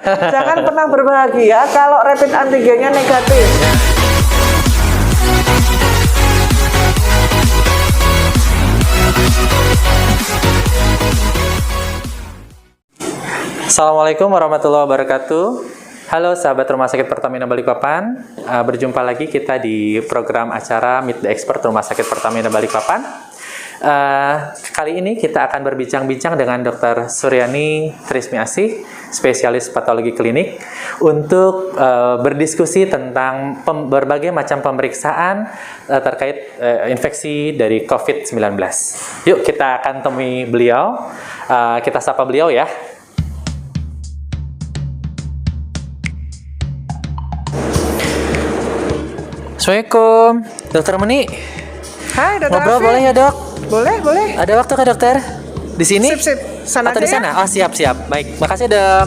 Jangan pernah berbahagia kalau rapid antigennya negatif. Assalamualaikum warahmatullahi wabarakatuh. Halo sahabat Rumah Sakit Pertamina Balikpapan. Berjumpa lagi kita di program acara Meet the Expert Rumah Sakit Pertamina Balikpapan. Kali ini kita akan berbincang-bincang dengan Dr. Suryani Trismiasih, spesialis patologi klinik, untuk berdiskusi tentang berbagai macam pemeriksaan terkait infeksi dari COVID-19. Yuk kita akan temui beliau. Kita sapa beliau ya. Assalamualaikum, Dokter Meni. Hai, Dokter Ngobrol Alvin. boleh ya, Dok? Boleh. Ada waktu kah, Dokter? Di sini? Sip. Sana Atau aja di sana? ya? Oh, siap. Baik, makasih, Dok.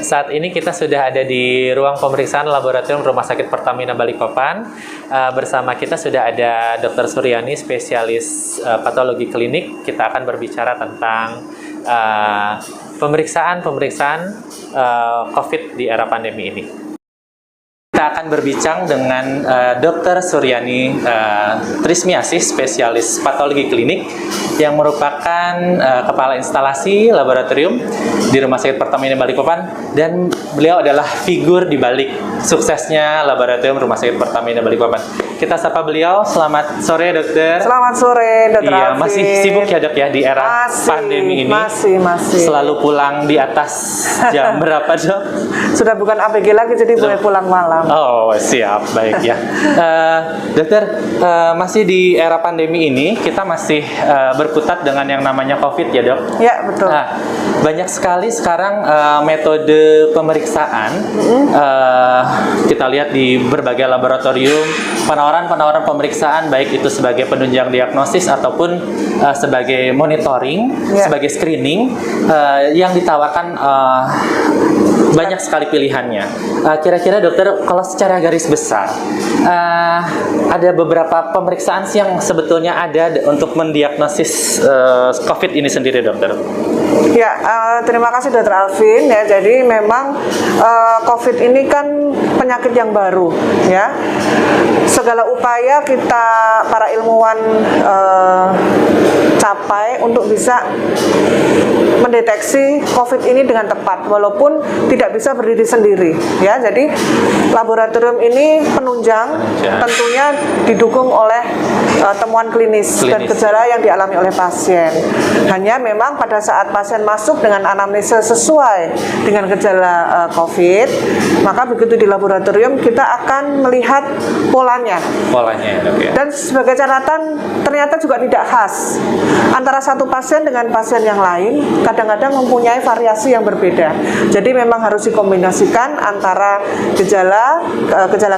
Saat ini kita sudah ada di ruang pemeriksaan laboratorium Rumah Sakit Pertamina Balikpapan. Bersama kita sudah ada Dr. Suryani, spesialis patologi klinik. Kita akan berbicara tentang pemeriksaan COVID di era pandemi ini. Kita akan berbincang dengan Dr. Suryani Trismiasih, spesialis patologi klinik yang merupakan kepala instalasi laboratorium di Rumah Sakit Pertamina Balikpapan, dan beliau adalah figur di balik suksesnya laboratorium Rumah Sakit Pertamina Balikpapan. Kita sapa beliau. Selamat sore, Dokter. Selamat sore, Dokter Iya, Alvin. masih sibuk ya, Dok, ya, di era pandemi ini? Masih. Selalu pulang di atas jam berapa, Dok? Sudah bukan APG lagi, jadi boleh pulang malam. Oh, siap. Baik ya. Dokter, masih di era pandemi ini, kita masih berkutat dengan yang namanya COVID ya, Dok? Ya, betul. Nah, banyak sekali sekarang metode pemeriksaan. Kita lihat di berbagai laboratorium, penawaran pemeriksaan, baik itu sebagai penunjang diagnosis ataupun sebagai monitoring, sebagai screening, yang ditawarkan banyak sekali pilihannya. Kira-kira, Dokter, kalau secara garis besar, ada beberapa pemeriksaan yang sebetulnya ada untuk mendiagnosis COVID ini sendiri, Dokter. Ya, terima kasih Dokter Alvin. Ya, jadi memang COVID ini kan penyakit yang baru, ya. Segala upaya kita para ilmuwan capai untuk bisa mendeteksi COVID ini dengan tepat, walaupun tidak bisa berdiri sendiri, ya. Jadi laboratorium ini penunjang, tentunya didukung oleh temuan klinis dan gejala yang dialami oleh pasien. Hanya memang pada saat pasien masuk dengan anamnesa sesuai dengan gejala COVID, maka begitu di laboratorium kita akan melihat polanya. Ya. Dan sebagai catatan, ternyata juga tidak khas antara satu pasien dengan pasien yang lain. Kadang-kadang mempunyai variasi yang berbeda. Jadi memang harus dikombinasikan antara gejala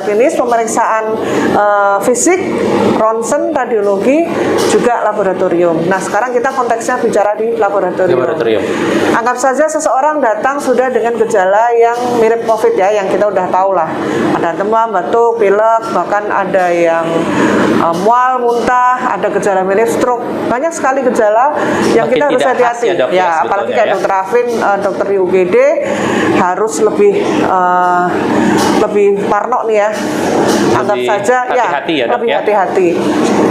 klinis, pemeriksaan fisik, ronsen, radiologi, juga laboratorium. Nah, sekarang kita konteksnya bicara di laboratorium. Anggap saja seseorang datang sudah dengan gejala yang mirip COVID, ya, yang kita udah tahu lah. Ada demam, batuk, pilek, bahkan ada yang mual, muntah, ada gejala mirip stroke. Banyak sekali gejala yang kita harus hati-hati. Ya, apalagi kayak Dokter Alvin, dokter di UGD harus lebih parno nih ya. Anggap saja hati-hati ya, Dok, lebih ya? hati-hati.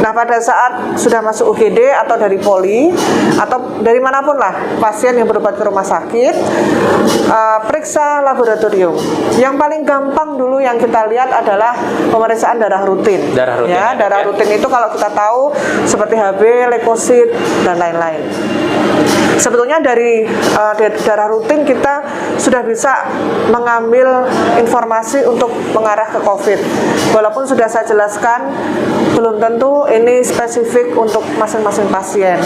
Nah, pada saat sudah masuk UGD atau dari poli atau dari manapun lah pasien yang berobat ke rumah sakit, periksa laboratorium. Yang paling gampang dulu yang kita lihat adalah pemeriksaan darah rutin. Darah rutin itu kalau kita tahu seperti HB, leukosit, dan lain-lain. Sebetulnya dari darah rutin kita sudah bisa mengambil informasi untuk mengarah ke COVID. Walaupun sudah saya jelaskan, belum tentu ini spesifik untuk masing-masing pasien.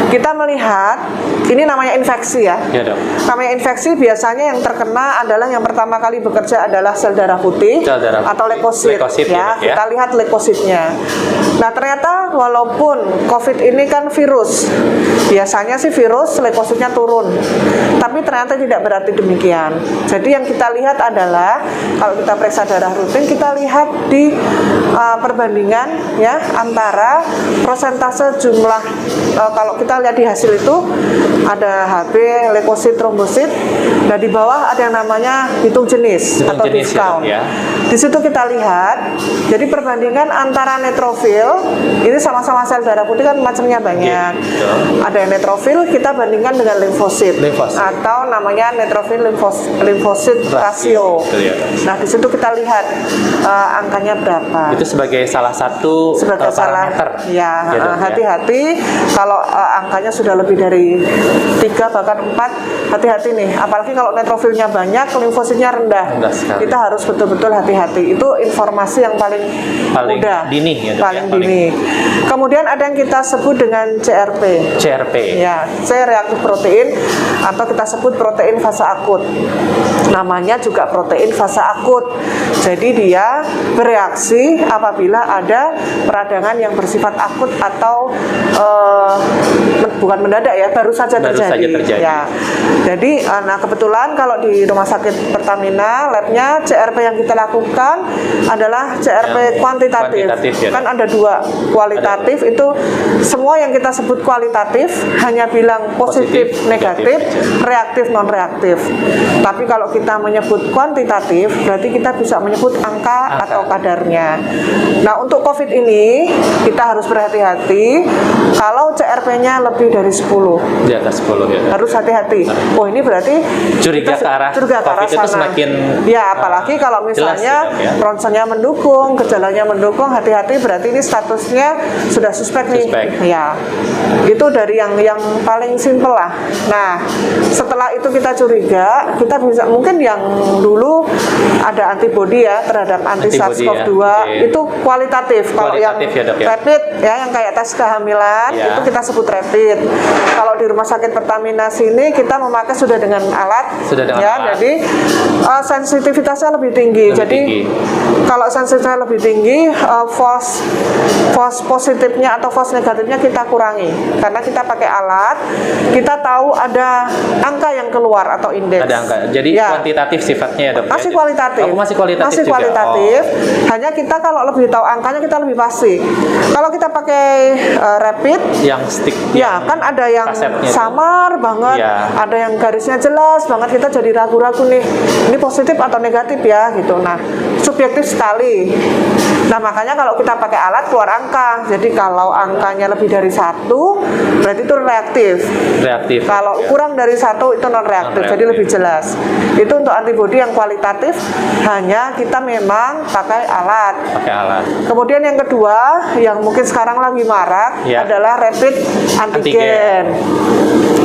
Kita melihat, ini namanya infeksi ya. Ya, Dok. Namanya infeksi biasanya yang terkena adalah yang pertama kali bekerja adalah sel darah putih atau leukosit. Leukosit, Ya, ya. kita lihat leukositnya. Nah, ternyata walaupun COVID ini kan virus, biasanya sih virus leukositnya turun, tapi ternyata tidak berarti demikian. Jadi yang kita lihat adalah kalau kita periksa darah rutin, kita lihat di perbandingan ya antara persentase jumlah kalau kita lihat di hasil itu ada HB, leukosit, trombosit. Nah, di bawah ada yang namanya hitung jenis atau jenis discount. ya. Di situ kita lihat, jadi perbandingan antara neutrofil, ini sama-sama sel darah putih kan macamnya banyak. Ada yang neutrofil, kita bandingkan dengan limfosit, atau namanya neutrofil limfosit rasio. Nah, di situ kita lihat angkanya berapa. Itu sebagai salah satu parameter. Ya, hati-hati kalau angkanya sudah lebih dari 3 bahkan 4, hati-hati nih. Apalagi kalau neutrofilnya banyak, limfositnya rendah. Kita harus betul-betul hati-hati. Itu informasi yang paling mudah, dini ya, paling dini. Kemudian ada yang kita sebut dengan CRP. Ya, C reaktif protein atau kita sebut protein fase akut. Namanya juga protein fase akut. Jadi dia bereaksi apabila ada peradangan yang bersifat akut atau bukan mendadak ya, baru saja terjadi. Ya. Jadi, nah kebetulan kalau di Rumah Sakit Pertamina, labnya CRP yang kita lakukan adalah CRP kuantitatif. Ya. Kan ada 2, kualitatif itu semua yang kita sebut kualitatif hanya bilang positif, negatif, reaktif, non reaktif. Tapi kalau kita menyebut kuantitatif, berarti kita bisa menyebut angka atau kadarnya. Nah, untuk COVID ini kita harus berhati-hati kalau CRP-nya lebih dari 10. Di atas 10 ya. Harus hati-hati. Oh, ini berarti curiga ke arah COVID itu semakin ya, apalagi kalau misalnya ronsennya mendukung, gejalanya mendukung, hati-hati berarti ini statusnya sudah suspek nih. Ya. Itu dari yang paling simpel lah. Nah, setelah itu kita curiga, kita bisa mungkin yang dulu ada antibodi ya terhadap anti SARS-CoV-2 itu kualitatif. Kalau yang rapid ya yang kayak tes kehamilan itu kita sebut rapid. Kalau di Rumah Sakit Pertamina sini kita memakai sudah dengan alat. Jadi sensitivitasnya lebih tinggi. Kalau sensitivitasnya lebih tinggi, false positifnya atau false negatifnya kita kurangi. Karena kita pakai alat, kita tahu ada angka yang keluar atau indeks. Ada angka. Jadi kuantitatif sifatnya ya, Dok. Masih kualitatif. Masih kualitatif masih kualitatif. Hanya kita kalau lebih tahu angkanya kita lebih pasti. Kalau kita pakai rapid yang stick kan ada yang samar banget, ada yang garisnya jelas banget, kita jadi ragu-ragu nih, ini positif atau negatif ya gitu. Nah, subjektif sekali. Nah, makanya kalau kita pakai alat keluar angka. Jadi kalau angkanya lebih dari 1 berarti itu reaktif. Kalau kurang dari 1 itu non reaktif. Jadi lebih jelas. Itu untuk antibodi yang kualitatif hanya kita memang pakai alat. Kemudian yang kedua yang mungkin sekarang lagi marak adalah rapid antigen.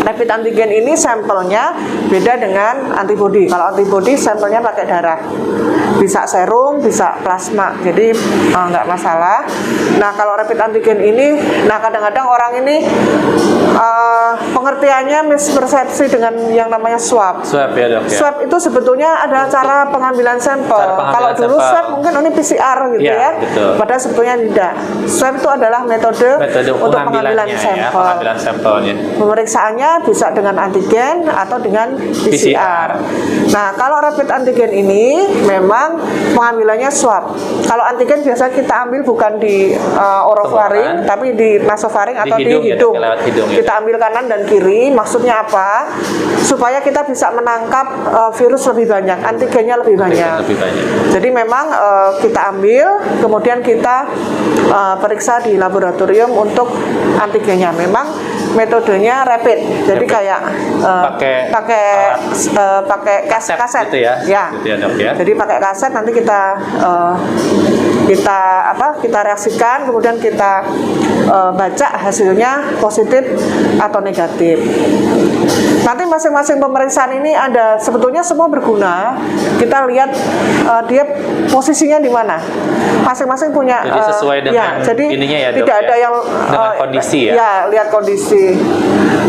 Rapid antigen ini sampelnya beda dengan antibodi. Kalau antibodi sampelnya pakai darah, bisa serum, bisa plasma, jadi nggak masalah. Nah, kalau rapid antigen ini, nah kadang-kadang orang ini pengertiannya mispersepsi dengan yang namanya swab. Swab ya, Dok. Swab itu sebetulnya adalah cara pengambilan sampel. Kalau dulu swab mungkin ini PCR gitu ya. Padahal sebetulnya tidak. Swab itu adalah metode untuk pengambilan sampel. Pemeriksaannya bisa dengan antigen atau dengan PCR. Nah, kalau rapid antigen ini memang pengambilannya swab. Kalau antigen biasa kita ambil bukan di orofaring, tapi di nasofaring atau di hidung. Kita ambil kanan dan kiri. Maksudnya apa? Supaya kita bisa menangkap virus lebih banyak, antigennya lebih banyak. Jadi memang kita ambil, kemudian kita periksa di laboratorium untuk antigennya. Memang metodenya rapid. Jadi kayak pakai kaset gitu ya. Gitu ya, Dok, ya. Jadi pakai kaset nanti kita reaksikan, kemudian kita baca hasilnya positif atau negatif. Nanti masing-masing pemeriksaan ini ada sebetulnya semua berguna. Kita lihat dia posisinya di mana. Masing-masing punya. Jadi sesuai dengan ininya ya, Dok, tidak ada yang dengan kondisi ya. Ya, lihat kondisi.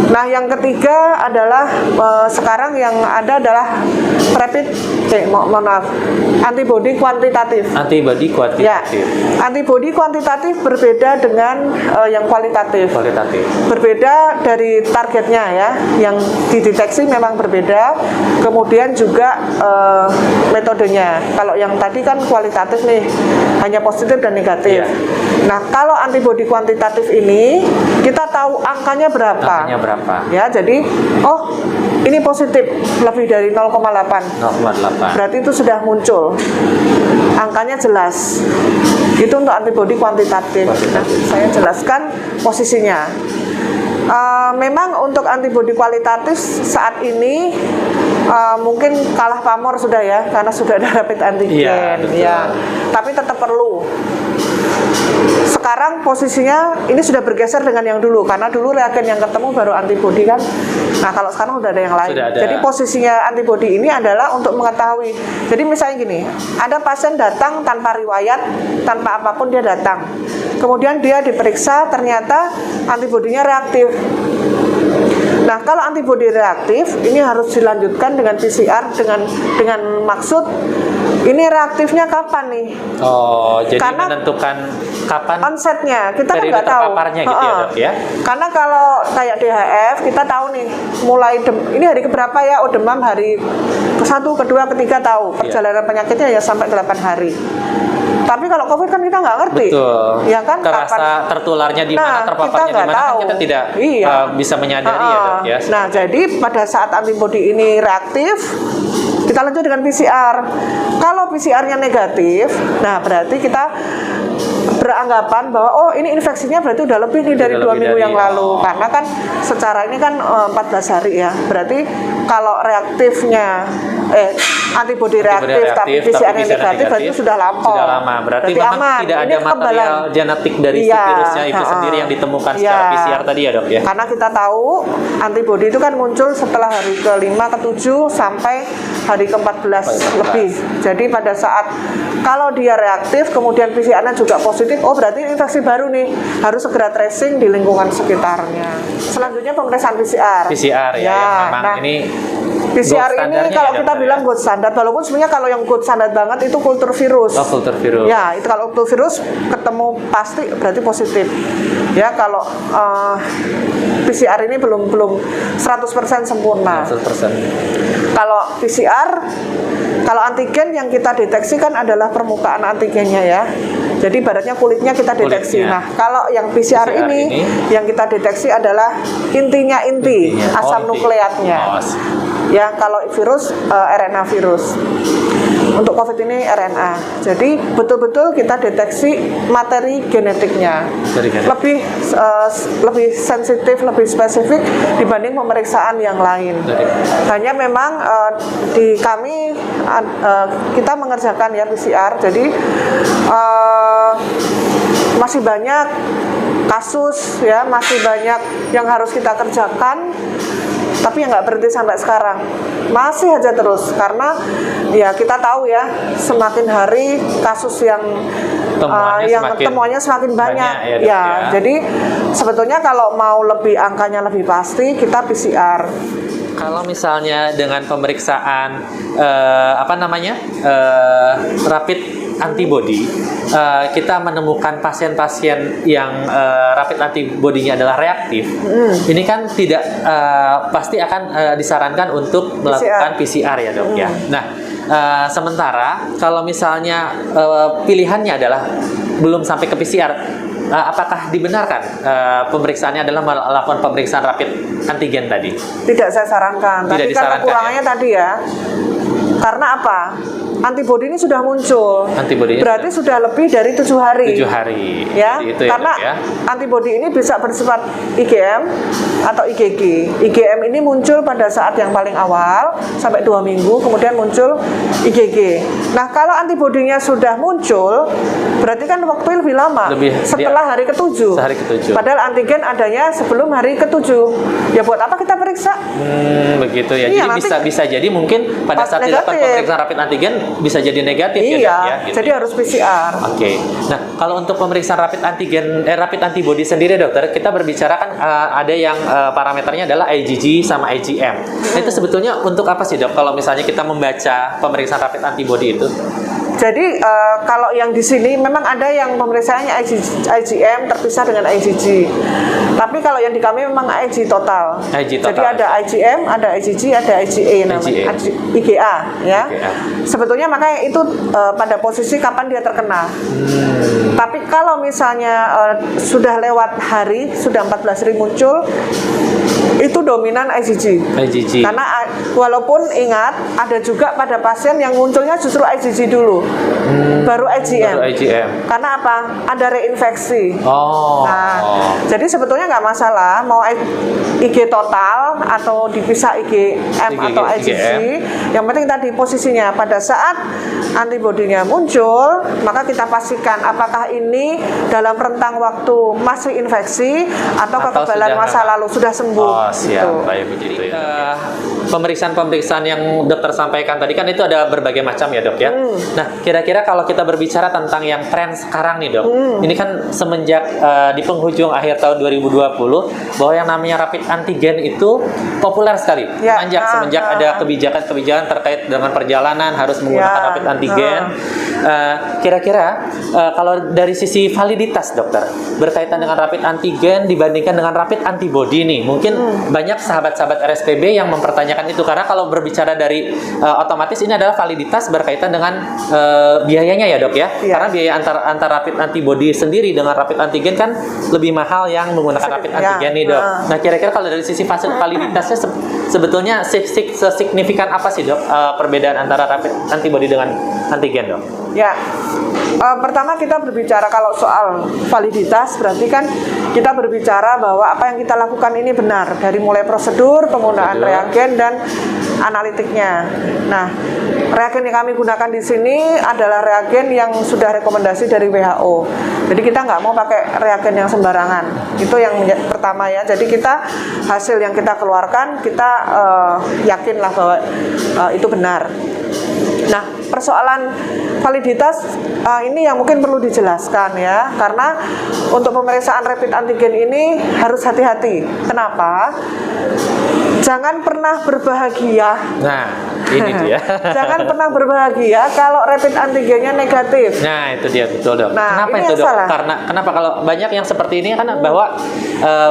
Nah, yang ketiga adalah sekarang yang ada adalah rapid antibody kuantitatif. Antibody kuantitatif. Ya, antibodi kuantitatif berbeda dengan yang kualitatif. Kualitatif. Berbeda dari targetnya ya, yang dideteksi memang berbeda. Kemudian juga metodenya. Kalau yang tadi kan kualitatif nih, hanya positif dan negatif. Iya. Nah, kalau antibodi kuantitatif ini kita tahu angkanya berapa. Angkanya berapa? Ya, jadi ini positif lebih dari 0,8. 0,8. Berarti itu sudah muncul. Angkanya jelas. Itu untuk antibodi kuantitatif. Nah, saya jelaskan posisinya. Memang untuk antibodi kualitatif saat ini mungkin kalah pamor sudah ya, karena sudah ada rapid antigen. Iya, Tapi tetap perlu. Sekarang posisinya ini sudah bergeser dengan yang dulu, karena dulu reagen yang ketemu baru antibodi kan. Nah, kalau sekarang udah ada yang lain. Jadi posisinya antibodi ini adalah untuk mengetahui. Jadi misalnya gini, ada pasien datang tanpa riwayat, tanpa apapun dia datang. Kemudian dia diperiksa, ternyata antibodinya reaktif. Nah, kalau antibodi reaktif, ini harus dilanjutkan dengan PCR dengan maksud ini reaktifnya kapan nih? Oh, jadi karena menentukan kapan onsetnya kita kan nggak tahu. Terpaparnya gitu ya, Dok ya. Karena kalau kayak DHF kita tahu nih mulai ini hari keberapa ya? Oh, demam hari ke-1, ke-2, ke-3 tahu. Perjalanan penyakitnya ya sampai 8 hari. Tapi kalau COVID kan kita nggak ngerti. Betul. Ya kan? Terasa tertularnya di mana, terpaparnya di mana kan kita tidak bisa menyadari ya, Dok ya. Nah, jadi pada saat antibodi ini reaktif, kita lanjut dengan PCR. Kalau PCR-nya negatif, nah berarti kita beranggapan bahwa ini infeksinya berarti udah lebih nih dari 2 minggu yang lalu. Karena kan secara ini kan 14 hari ya. Berarti kalau reaktifnya antibodi reaktif tapi PCR-nya negatif berarti sudah lama. Sudah lama. Berarti memang aman. tidak ada material genetik dari si virusnya itu sendiri yang ditemukan secara PCR tadi ya, Dok ya. Karena kita tahu antibodi itu kan muncul setelah hari ke-5, ke-7 sampai hari ke-14 lebih. Jadi pada saat kalau dia reaktif kemudian PCR-nya juga positif, berarti infeksi baru nih, harus segera tracing di lingkungan sekitarnya. Selanjutnya pemeriksaan PCR. PCR ya, yang memang ini PCR ini kalau kita bilang gold standard, walaupun sebenarnya kalau yang gold standard banget itu kultur virus. Oh, kultur virus. Ya, itu kalau kultur virus ketemu pasti berarti positif. Ya, kalau PCR ini belum 100% sempurna. 100%. Kalau PCR, kalau antigen yang kita deteksi kan adalah permukaan antigennya ya. Jadi ibaratnya kulitnya kita deteksi. Nah, kalau yang PCR ini yang kita deteksi adalah intinya asam nukleatnya. Ya, kalau virus RNA virus. Untuk COVID ini RNA. Jadi betul-betul kita deteksi materi genetiknya. Lebih sensitif, lebih spesifik dibanding pemeriksaan yang lain. Hanya memang di kami kita mengerjakan ya PCR. Jadi masih banyak kasus ya, masih banyak yang harus kita kerjakan. Tapi yang nggak berhenti sampai sekarang, masih aja terus, karena ya kita tahu ya semakin hari kasus yang temuannya semakin banyak ya. Jadi sebetulnya kalau mau angkanya lebih pasti kita PCR. Kalau misalnya dengan pemeriksaan rapid antibody, kita menemukan pasien-pasien yang rapid antibody-nya adalah reaktif, ini kan tidak pasti akan disarankan untuk melakukan PCR ya, Dok ya. Nah, sementara kalau misalnya pilihannya adalah belum sampai ke PCR, apakah dibenarkan pemeriksaannya adalah melakukan pemeriksaan rapid antigen tadi? Tidak saya sarankan. Tapi kan kekurangannya tadi ya. Karena apa? Antibodi ini sudah muncul. Berarti sudah lebih dari 7 hari. 7 hari. Ya. Karena antibodi ini bisa bersifat IgM atau IgG. IgM ini muncul pada saat yang paling awal sampai 2 minggu, kemudian muncul IgG. Nah, kalau antibodinya sudah muncul, berarti kan waktu lebih lama. Setelah hari ke-7. Hari ke-7. Padahal antigen adanya sebelum hari ke-7. Ya buat apa kita periksa? Begitu ya. Jadi bisa jadi mungkin pada saat dilakukan pemeriksaan rapid antigen bisa jadi negatif ya. Gitu. Jadi harus PCR. Oke. Nah, kalau untuk pemeriksaan rapid antibody sendiri, Dokter, kita berbicara kan ada yang parameternya adalah IgG sama IgM. Nah, itu sebetulnya untuk apa sih, Dok? Kalau misalnya kita membaca pemeriksaan rapid antibody itu? Jadi kalau yang di sini memang ada yang pemeriksaannya IgM terpisah dengan IgG. Tapi kalau yang di kami memang Ig total. Ig total. Jadi ada IgM, ada IgG, ada IgA namanya. IgA ya. IgA. Sebetulnya makanya itu pada posisi kapan dia terkena. Tapi kalau misalnya sudah lewat hari, sudah 14 hari muncul, itu dominan IgG. IgG. Karena walaupun ingat ada juga pada pasien yang munculnya justru IgG dulu, baru IgM. Baru IgM. Karena apa? Ada reinfeksi. Oh. Nah, jadi sebetulnya nggak masalah mau Ig total atau dipisah IgM atau IgG. Yang penting tadi posisinya pada saat antibodinya muncul, maka kita pastikan apakah ini dalam rentang waktu masih infeksi atau kekebalan masa lalu sudah sembuh. Oh, siap. Gitu. Baik begitu ya. Pemeriksaan-pemeriksaan yang dokter sampaikan tadi kan itu ada berbagai macam ya, Dok ya. Nah, kira-kira kalau kita berbicara tentang yang tren sekarang nih, Dok. Ini kan semenjak di penghujung akhir tahun 2020 bahwa yang namanya rapid antigen itu populer sekali. Ya. Semenjak ada kebijakan-kebijakan terkait dengan perjalanan harus menggunakan rapid antigen. Kira-kira kalau dari sisi validitas, Dokter, berkaitan dengan rapid antigen dibandingkan dengan rapid antibody nih, mungkin banyak sahabat-sahabat RSPB yang mempertanyakan itu, karena kalau berbicara dari otomatis ini adalah validitas berkaitan dengan biayanya ya, Dok ya. Karena biaya antara rapid antibody sendiri dengan rapid antigen kan lebih mahal yang menggunakan rapid antigen nih, Dok. Nah, kira-kira kalau dari sisi validitasnya sebetulnya sesignifikan apa sih, Dok, perbedaan antara rapid antibody dengan antigen, Dok? Ya, pertama kita berbicara kalau soal validitas berarti kan kita berbicara bahwa apa yang kita lakukan ini benar dari mulai prosedur, penggunaan reagen dan analitiknya. Nah, reagen yang kami gunakan di sini adalah reagen yang sudah rekomendasi dari WHO. Jadi kita nggak mau pakai reagen yang sembarangan. Itu yang pertama ya. Jadi kita hasil yang kita keluarkan kita yakinlah bahwa itu benar. Nah, persoalan validitas ini yang mungkin perlu dijelaskan ya, karena untuk pemeriksaan rapid antigen ini harus hati-hati. Kenapa? Jangan pernah berbahagia. Nah, ini dia. Jangan pernah berbahagia kalau rapid antigennya negatif. Nah, itu dia, betul, Dok. Nah, kenapa ini itu, Dok? salah. Karena kenapa kalau banyak yang seperti ini kan bahwa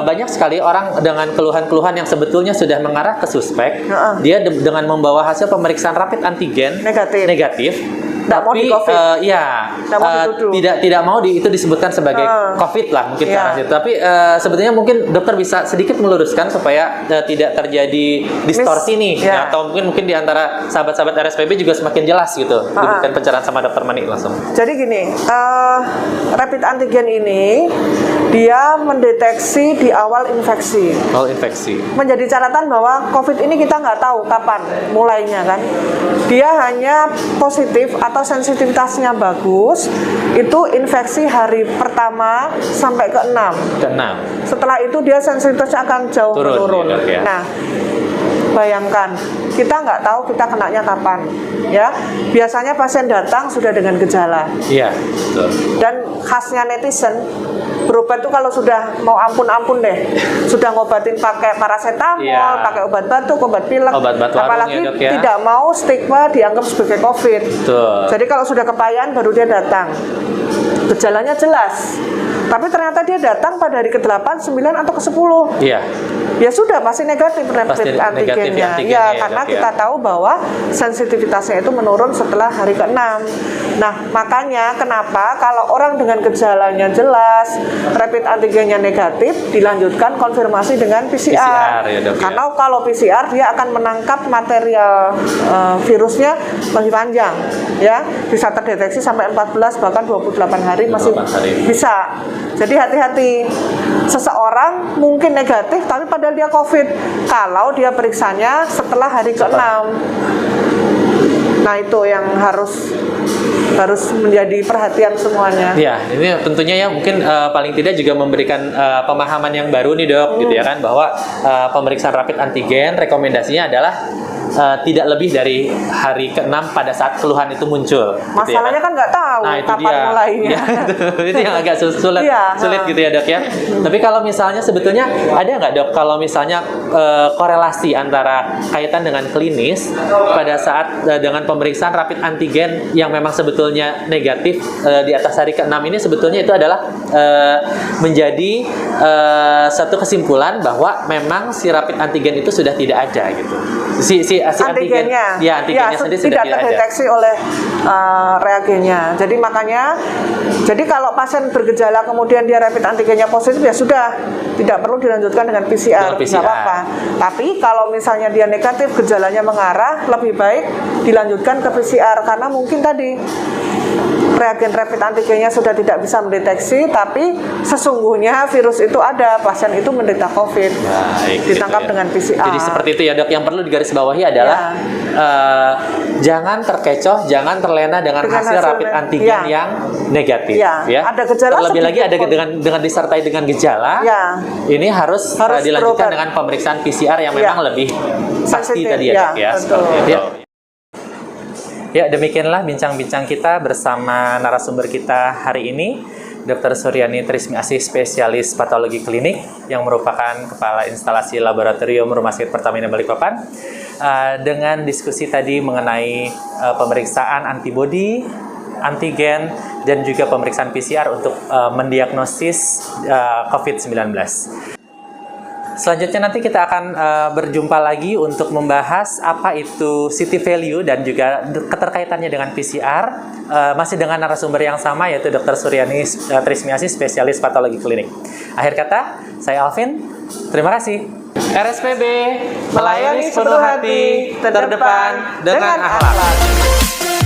banyak sekali orang dengan keluhan-keluhan yang sebetulnya sudah mengarah ke suspek, dia dengan membawa hasil pemeriksaan rapid antigen negatif. Tapi tidak mau itu disebutkan sebagai COVID lah mungkin karena itu. Tapi sebetulnya mungkin dokter bisa sedikit meluruskan supaya tidak terjadi distorsi nih, atau mungkin di antara sahabat-sahabat RSPB juga semakin jelas gitu diberikan pencerahan sama dokter Mani langsung. Jadi gini, rapid antigen ini dia mendeteksi di awal infeksi. Awal infeksi. Menjadi catatan bahwa COVID ini kita nggak tahu kapan mulainya kan. Dia hanya positif atau sensitivitasnya bagus itu infeksi hari pertama sampai ke-6. Setelah itu dia sensitivitasnya akan jauh menurun. Ya. Nah, bayangkan kita nggak tahu kita kenanya kapan, ya. Biasanya pasien datang sudah dengan gejala. Iya, betul. Dan khasnya netizen berobat tuh kalau sudah mau ampun-ampun deh, sudah ngobatin pakai paracetamol, pakai obat batuk, obat pilek, apalagi ya, Dok, ya? Tidak mau stigma dianggap sebagai COVID. Betul. Jadi kalau sudah kepayahan baru dia datang, gejalanya jelas. Tapi ternyata dia datang pada hari ke-8, 9 atau ke-10. Iya. Ya sudah pasti negatif rapid antigennya. Ya, karena kita tahu bahwa sensitivitasnya itu menurun setelah hari ke-6. Nah, makanya kenapa kalau orang dengan gejalanya jelas, rapid antigennya negatif, dilanjutkan konfirmasi dengan PCR. Ya, Dok, karena kalau PCR dia akan menangkap material virusnya lebih panjang, ya. Bisa terdeteksi sampai 14 bahkan 28 hari masih bisa. Jadi hati-hati. Seseorang mungkin negatif tapi padahal dia COVID kalau dia periksanya setelah hari ke-6. Nah, itu yang harus menjadi perhatian semuanya. Ya, ini tentunya ya mungkin paling tidak juga memberikan pemahaman yang baru nih, Dok, gitu ya kan, bahwa pemeriksaan rapid antigen rekomendasinya adalah tidak lebih dari hari ke-6 pada saat keluhan itu muncul. gitu ya, Masalahnya kan nggak tahu Nah, itu kapan dia. mulainya. Ya, itu yang agak sulit, Iya, sulit gitu ya, Dok ya. Tapi kalau misalnya sebetulnya ada nggak, Dok, kalau misalnya korelasi antara kaitan dengan klinis pada saat dengan pemeriksaan rapid antigen yang memang sebetulnya negatif di atas hari ke-6 ini, sebetulnya itu adalah menjadi satu kesimpulan bahwa memang si rapid antigen itu sudah tidak ada gitu. Si antigen, ya antigennya sendiri sudah tidak ada. terdeteksi oleh reagennya. Jadi makanya, jadi kalau pasien bergejala kemudian dia rapid antigennya positif, ya sudah, tidak perlu dilanjutkan dengan PCR, Dengan nggak PCR. apa-apa. Tapi kalau misalnya dia negatif, gejalanya mengarah, lebih baik dilanjutkan ke PCR karena mungkin tadi reagen rapid antigennya sudah tidak bisa mendeteksi, tapi sesungguhnya virus itu ada, pasien itu menderita COVID, Baik, ditangkap gitu ya. dengan PCR. Jadi seperti itu ya, Dok. Yang perlu digarisbawahi adalah jangan terkecoh, jangan terlena dengan hasil rapid antigen yang negatif. Ya. Ada gejala Terlebih lagi ada sedikit dengan disertai dengan gejala. Ya. Ini harus dilanjutkan berobat. dengan pemeriksaan PCR yang memang lebih pasti Sensitif, tadi ya, Dok ya. betul. Seperti itu. Ya, demikianlah bincang-bincang kita bersama narasumber kita hari ini, Dr. Suryani Trismiasih, spesialis patologi klinik yang merupakan Kepala Instalasi Laboratorium Rumah Sakit Pertamina Balikpapan, dengan diskusi tadi mengenai pemeriksaan antibodi, antigen, dan juga pemeriksaan PCR untuk mendiagnosis COVID-19. Selanjutnya nanti kita akan berjumpa lagi untuk membahas apa itu city value dan juga keterkaitannya dengan PCR, masih dengan narasumber yang sama yaitu Dr. Suryani Trismiasih, spesialis patologi klinik. Akhir kata, saya Alvin, terima kasih. RSPB melayani sepenuh hati, terdepan dengan akhlak.